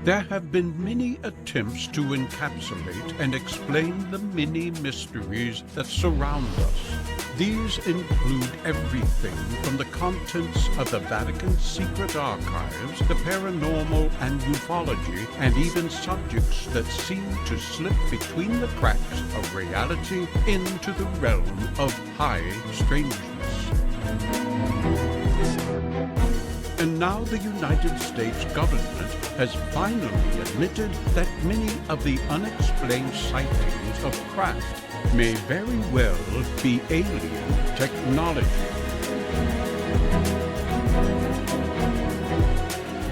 There have been many attempts to encapsulate and explain the many mysteries that surround us. These include everything from the contents of the Vatican's secret archives, the paranormal and ufology, and even subjects that seem to slip between the cracks of reality into the realm of high strangeness. And now the United States government has finally admitted that many of the unexplained sightings of craft may very well be alien technology.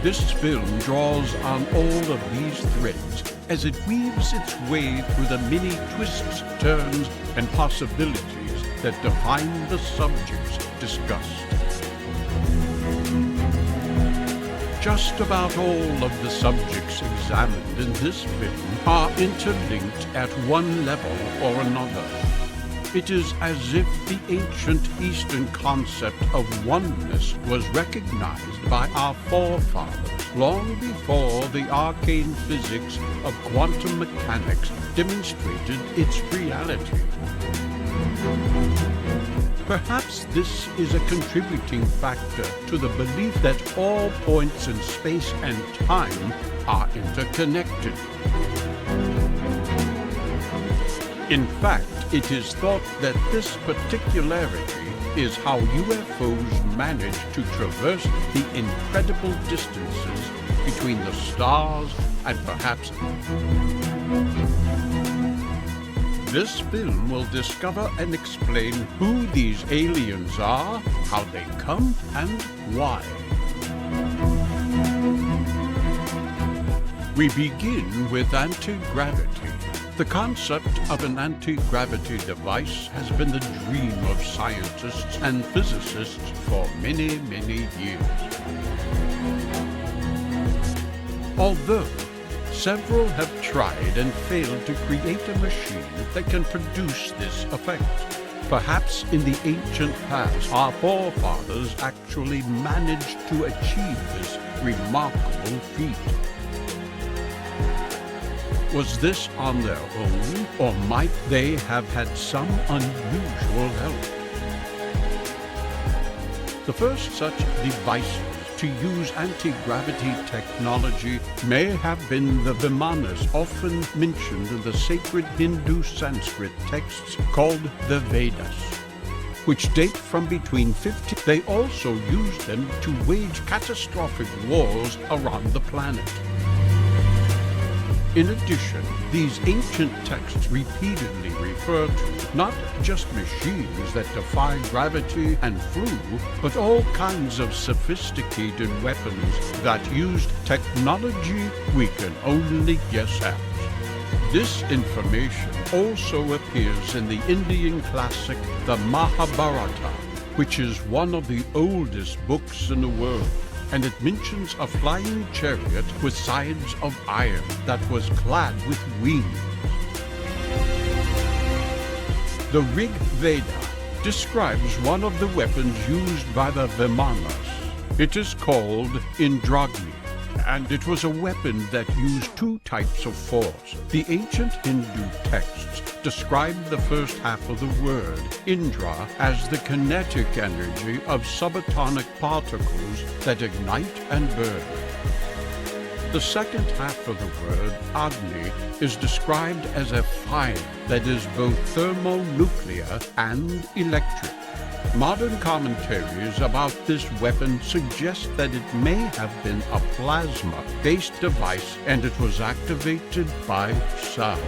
This film draws on all of these threads as it weaves its way through the many twists, turns, and possibilities that define the subjects discussed. Just about all of the subjects examined in this film are interlinked at one level or another. It is as if the ancient Eastern concept of oneness was recognized by our forefathers long before the arcane physics of quantum mechanics demonstrated its reality. Perhaps this is a contributing factor to the belief that all points in space and time are interconnected. In fact, it is thought that this particularity is how UFOs manage to traverse the incredible distances between the stars and perhaps... This film will discover and explain who these aliens are, how they come, and why. We begin with anti-gravity. The concept of an anti-gravity device has been the dream of scientists and physicists for many, many years. Although several have tried and failed to create a machine that can produce this effect. Perhaps in the ancient past, our forefathers actually managed to achieve this remarkable feat. Was this on their own, or might they have had some unusual help? The first such devices to use anti-gravity technology may have been the Vimanas often mentioned in the sacred Hindu Sanskrit texts called the Vedas, which date from between 50. They also used them to wage catastrophic wars around the planet. In addition, these ancient texts repeatedly refer to not just machines that defy gravity and flew, but all kinds of sophisticated weapons that used technology we can only guess at. This information also appears in the Indian classic, the Mahabharata, which is one of the oldest books in the world. And it mentions a flying chariot with sides of iron that was clad with wings. The Rig Veda describes one of the weapons used by the Vimanas. It is called Indragni, and it was a weapon that used two types of force. The ancient Hindu texts describe the first half of the word, Indra, as the kinetic energy of subatomic particles that ignite and burn. The second half of the word, Agni, is described as a fire that is both thermonuclear and electric. Modern commentaries about this weapon suggest that it may have been a plasma-based device and it was activated by sound.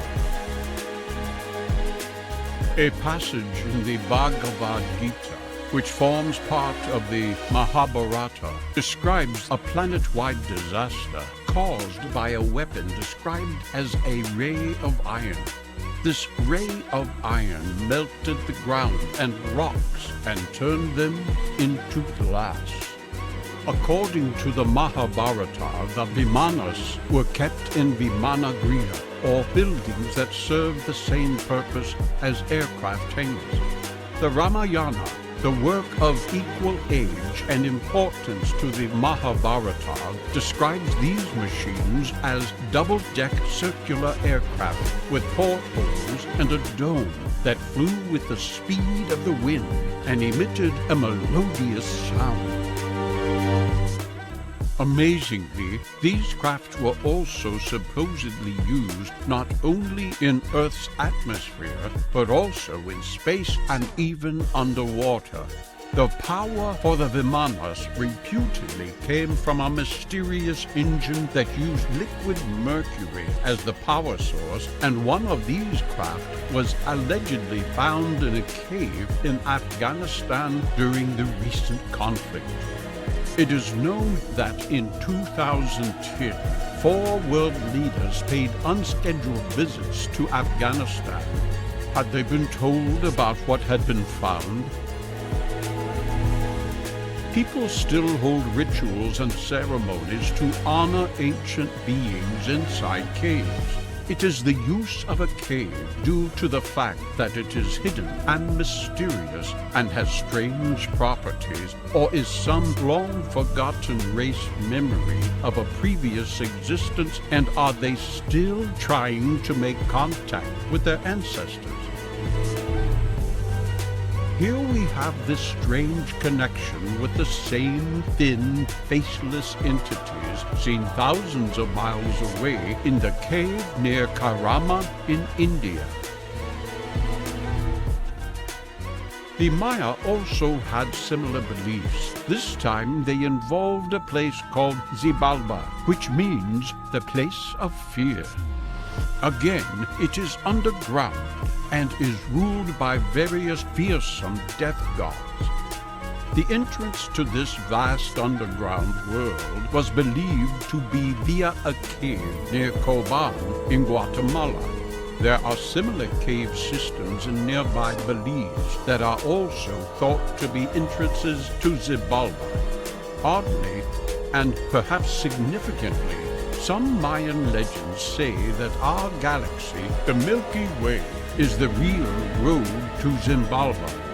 A passage in the Bhagavad Gita, which forms part of the Mahabharata, describes a planet-wide disaster caused by a weapon described as a ray of iron. This ray of iron melted the ground and rocks and turned them into glass. According to the Mahabharata, the Vimanas were kept in Vimanagriha, or buildings that served the same purpose as aircraft hangars. The Ramayana The work of equal age and importance to the Mahabharata describes these machines as double-deck circular aircraft with portholes and a dome that flew with the speed of the wind and emitted a melodious sound. Amazingly, these crafts were also supposedly used not only in Earth's atmosphere, but also in space and even underwater. The power for the Vimanas reputedly came from a mysterious engine that used liquid mercury as the power source, and one of these craft was allegedly found in a cave in Afghanistan during the recent conflict. It is known that in 2010, 4 world leaders paid unscheduled visits to Afghanistan. Had they been told about what had been found? People still hold rituals and ceremonies to honor ancient beings inside caves. It is the use of a cave due to the fact that it is hidden and mysterious and has strange properties, or is some long-forgotten race memory of a previous existence, and are they still trying to make contact with their ancestors? Here we have this strange connection with the same thin, faceless entities seen thousands of miles away in the cave near Karama in India. The Maya also had similar beliefs. This time they involved a place called Xibalba, which means the place of fear. Again, it is underground and is ruled by various fearsome death gods. The entrance to this vast underground world was believed to be via a cave near Coban in Guatemala. There are similar cave systems in nearby Belize that are also thought to be entrances to Xibalba. Oddly, and perhaps significantly, some Mayan legends say that our galaxy, the Milky Way, is the real road to Xibalba.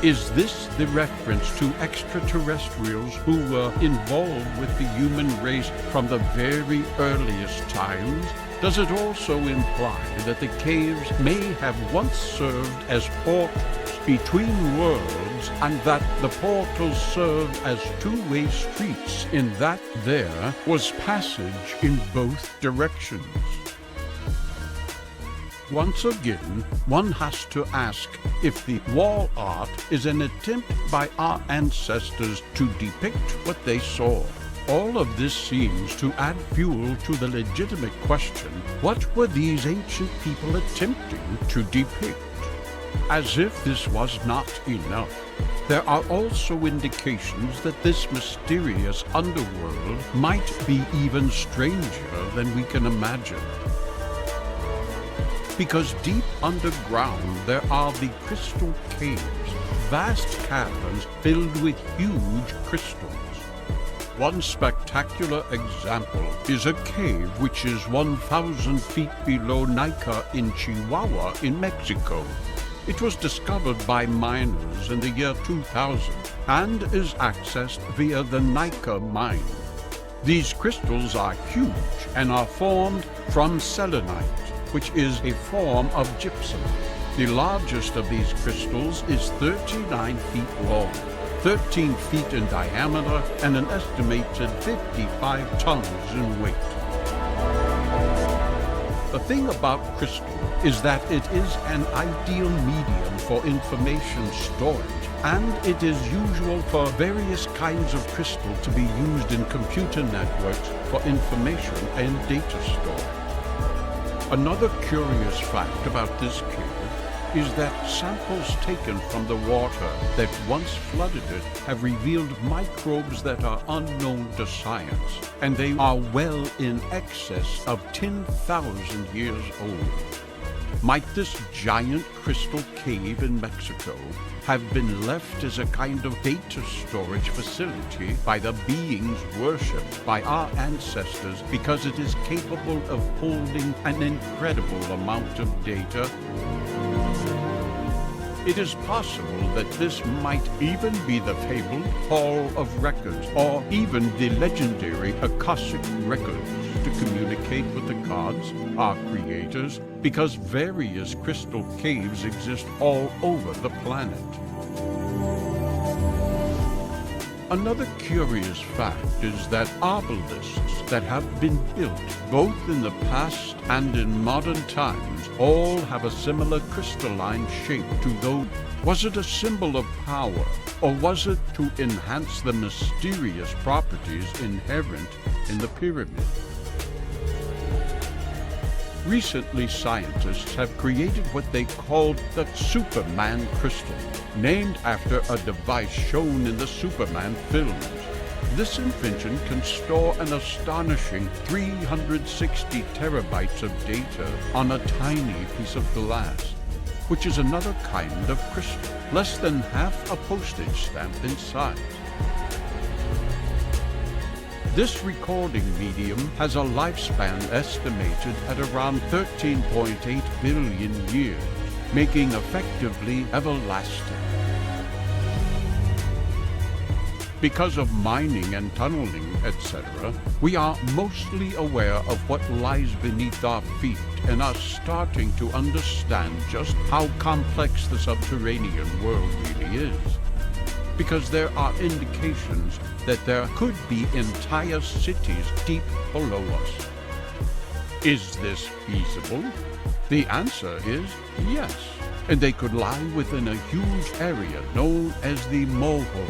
Is this the reference to extraterrestrials who were involved with the human race from the very earliest times? Does it also imply that the caves may have once served as portals between worlds, and that the portals served as two-way streets, in that there was passage in both directions? Once again, one has to ask if the wall art is an attempt by our ancestors to depict what they saw. All of this seems to add fuel to the legitimate question, what were these ancient people attempting to depict? As if this was not enough, there are also indications that this mysterious underworld might be even stranger than we can imagine. Because deep underground there are the crystal caves, vast caverns filled with huge crystals. One spectacular example is a cave which is 1,000 feet below Nica in Chihuahua in Mexico. It was discovered by miners in the year 2000 and is accessed via the Nica mine. These crystals are huge and are formed from selenite, which is a form of gypsum. The largest of these crystals is 39 feet long, 13 feet in diameter, and an estimated 55 tons in weight. The thing about crystal is that it is an ideal medium for information storage, and it is usual for various kinds of crystal to be used in computer networks for information and data storage. Another curious fact about this cave is that samples taken from the water that once flooded it have revealed microbes that are unknown to science, and they are well in excess of 10,000 years old. Might this giant crystal cave in Mexico have been left as a kind of data storage facility by the beings worshipped by our ancestors because it is capable of holding an incredible amount of data? It is possible that this might even be the fabled Hall of Records, or even the legendary Akashic Records, to communicate with the gods, our creators, because various crystal caves exist all over the planet. Another curious fact is that obelisks that have been built both in the past and in modern times all have a similar crystalline shape to those. Was it a symbol of power, or was it to enhance the mysterious properties inherent in the pyramid? Recently, scientists have created what they called the Superman crystal, named after a device shown in the Superman films. This invention can store an astonishing 360 terabytes of data on a tiny piece of glass, which is another kind of crystal, less than half a postage stamp in size. This recording medium has a lifespan estimated at around 13.8 billion years, making effectively everlasting. Because of mining and tunneling, etc., we are mostly aware of what lies beneath our feet and are starting to understand just how complex the subterranean world really is. Because there are indications that there could be entire cities deep below us. Is this feasible? The answer is yes, and they could lie within a huge area known as the Moreau.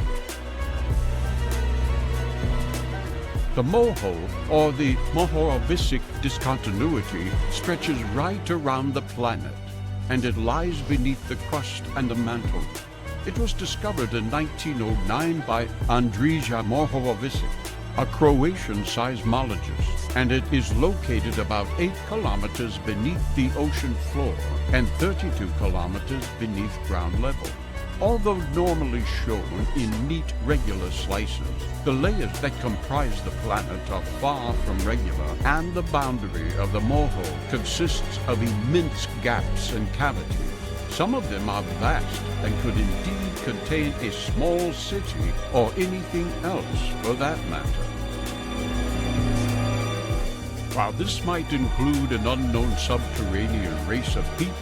The Moreau, or the Mohorovisic discontinuity, stretches right around the planet, and it lies beneath the crust and the mantle. It was discovered in 1909 by Andrija Mohorovisic, a Croatian seismologist, and it is located about 8 kilometers beneath the ocean floor and 32 kilometers beneath ground level. Although normally shown in neat, regular slices, the layers that comprise the planet are far from regular, and the boundary of the Moreau consists of immense gaps and cavities. Some of them are vast and could indeed contain a small city or anything else for that matter. While this might include an unknown subterranean race of people,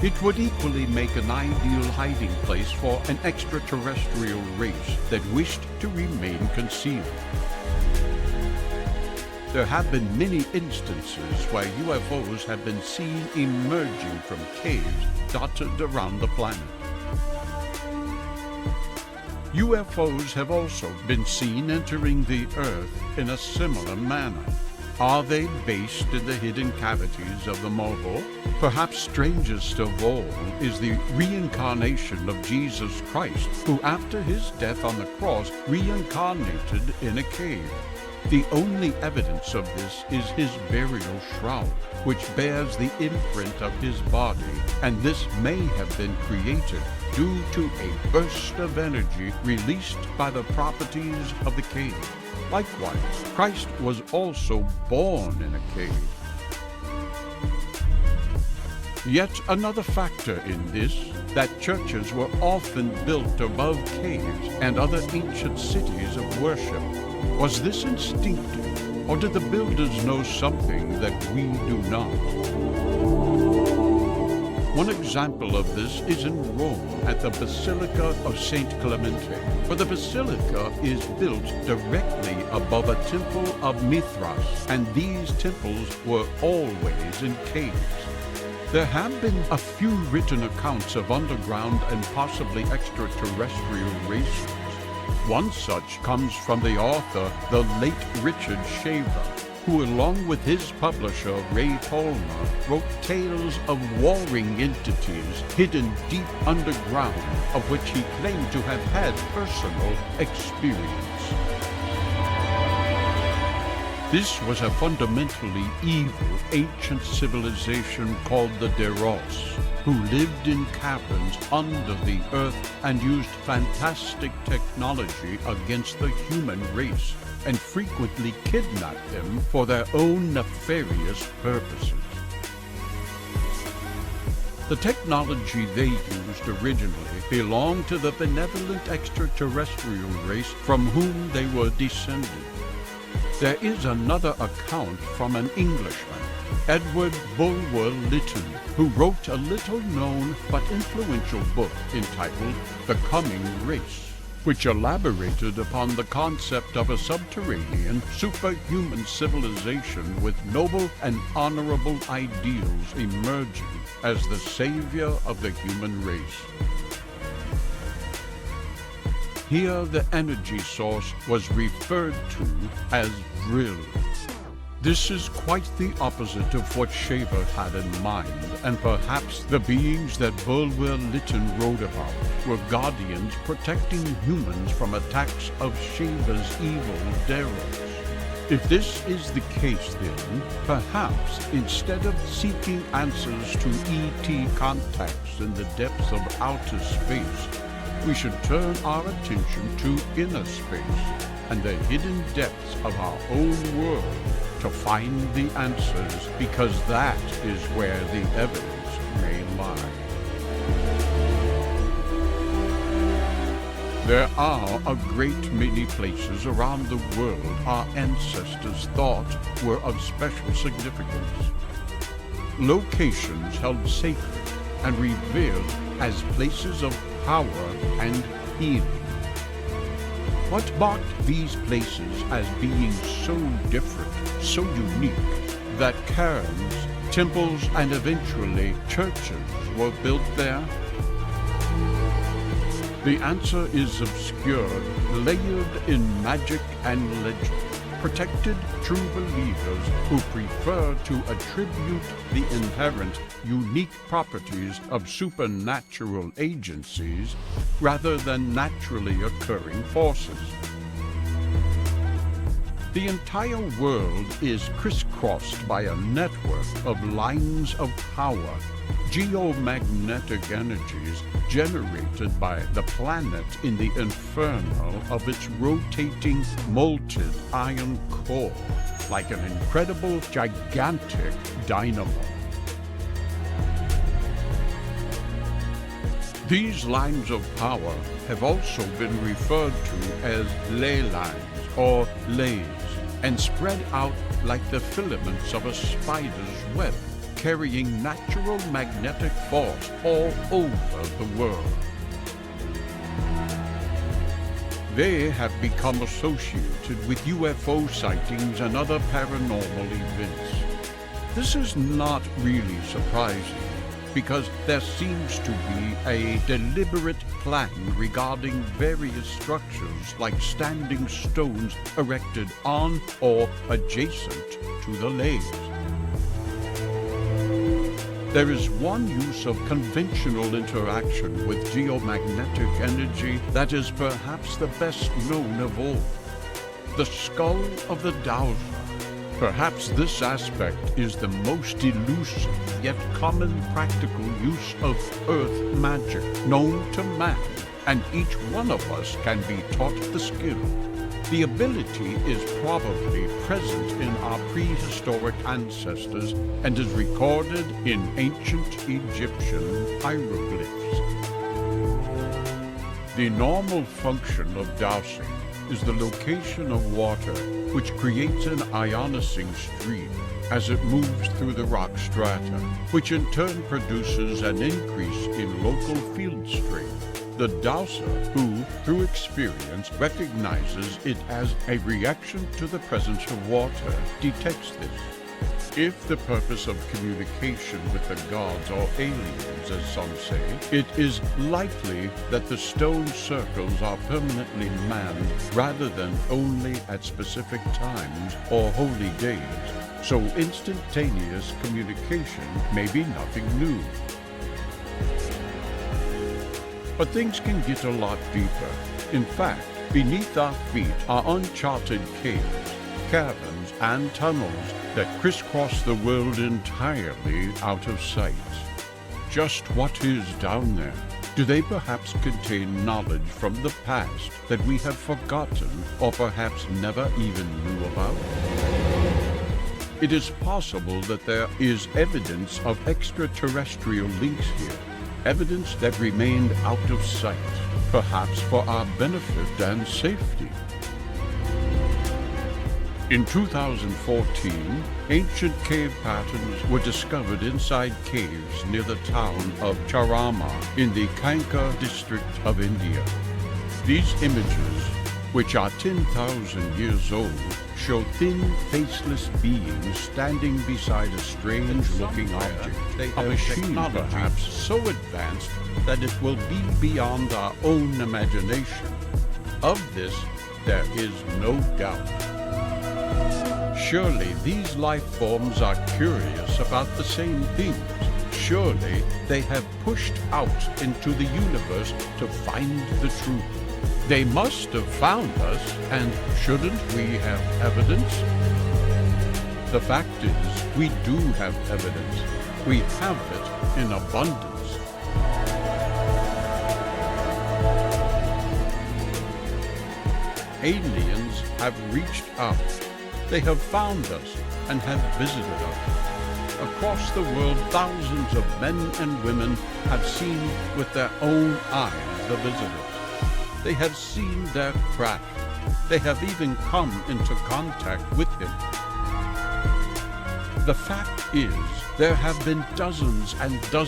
it would equally make an ideal hiding place for an extraterrestrial race that wished to remain concealed. There have been many instances where UFOs have been seen emerging from caves dotted around the planet. UFOs have also been seen entering the Earth in a similar manner. Are they based in the hidden cavities of the Moreau? Perhaps strangest of all is the reincarnation of Jesus Christ, who after his death on the cross reincarnated in a cave. The only evidence of this is his burial shroud, which bears the imprint of his body, and this may have been created due to a burst of energy released by the properties of the cave. Likewise, Christ was also born in a cave. Yet another factor in this, that churches were often built above caves and other ancient cities of worship. Was this instinctive, or did the builders know something that we do not? One example of this is in Rome at the Basilica of Saint Clemente, for the basilica is built directly above a temple of Mithras, and these temples were always in caves. There have been a few written accounts of underground and possibly extraterrestrial races. One such comes from the author, the late Richard Shaver, who along with his publisher, Ray Palmer, wrote tales of warring entities hidden deep underground, of which he claimed to have had personal experience. This was a fundamentally evil ancient civilization called the Deros, who lived in caverns under the earth and used fantastic technology against the human race, and frequently kidnapped them for their own nefarious purposes. The technology they used originally belonged to the benevolent extraterrestrial race from whom they were descended. There is another account from an Englishman, Edward Bulwer Lytton, who wrote a little-known but influential book entitled The Coming Race, which elaborated upon the concept of a subterranean, superhuman civilization with noble and honorable ideals emerging as the savior of the human race. Here the energy source was referred to as Vril. This is quite the opposite of what Shaver had in mind, and perhaps the beings that Bulwer Lytton wrote about were guardians protecting humans from attacks of Shaver's evil Deros. If this is the case, then, perhaps instead of seeking answers to ET contacts in the depths of outer space, we should turn our attention to inner space and the hidden depths of our own world to find the answers, because that is where the evidence may lie. There are a great many places around the world our ancestors thought were of special significance. Locations held sacred and revered as places of power and healing. What marked these places as being so different, so unique, that cairns, temples, and eventually churches were built there? The answer is obscured, layered in magic and legend. Protected true believers who prefer to attribute the inherent, unique properties of supernatural agencies rather than naturally occurring forces. The entire world is crisscrossed by a network of lines of power, geomagnetic energies generated by the planet in the inferno of its rotating, molten iron core, like an incredible, gigantic dynamo. These lines of power have also been referred to as ley lines or lays, and spread out like the filaments of a spider's web, carrying natural magnetic force all over the world. They have become associated with UFO sightings and other paranormal events. This is not really surprising, because there seems to be a deliberate plan regarding various structures like standing stones erected on or adjacent to the lays. There is one use of conventional interaction with geomagnetic energy that is perhaps the best known of all: the skull of the dowser. Perhaps this aspect is the most elusive yet common practical use of earth magic known to man, and each one of us can be taught the skill. The ability is probably present in our prehistoric ancestors and is recorded in ancient Egyptian hieroglyphs. The normal function of dowsing is the location of water, which creates an ionicing stream as it moves through the rock strata, which in turn produces an increase in local field strength. The dowser, who, through experience, recognizes it as a reaction to the presence of water, detects this. If the purpose of communication with the gods or aliens, as some say, it is likely that the stone circles are permanently manned rather than only at specific times or holy days, so instantaneous communication may be nothing new. But things can get a lot deeper. In fact, beneath our feet are uncharted caves, caverns, and tunnels that crisscross the world entirely out of sight. Just what is down there? Do they perhaps contain knowledge from the past that we have forgotten or perhaps never even knew about? It is possible that there is evidence of extraterrestrial links here, evidence that remained out of sight, perhaps for our benefit and safety. In 2014, ancient cave patterns were discovered inside caves near the town of Charama in the Kanka district of India. These images, which are 10,000 years old, show thin, faceless beings standing beside a strange-looking object, a machine perhaps so advanced that it will be beyond our own imagination. Of this, there is no doubt. Surely these life forms are curious about the same things. Surely they have pushed out into the universe to find the truth. They must have found us, and shouldn't we have evidence? The fact is, we do have evidence. We have it in abundance. Aliens have reached out. They have found us and have visited us. Across the world, thousands of men and women have seen with their own eyes the visitors. They have seen their craft. They have even come into contact with him. The fact is, there have been dozens and dozens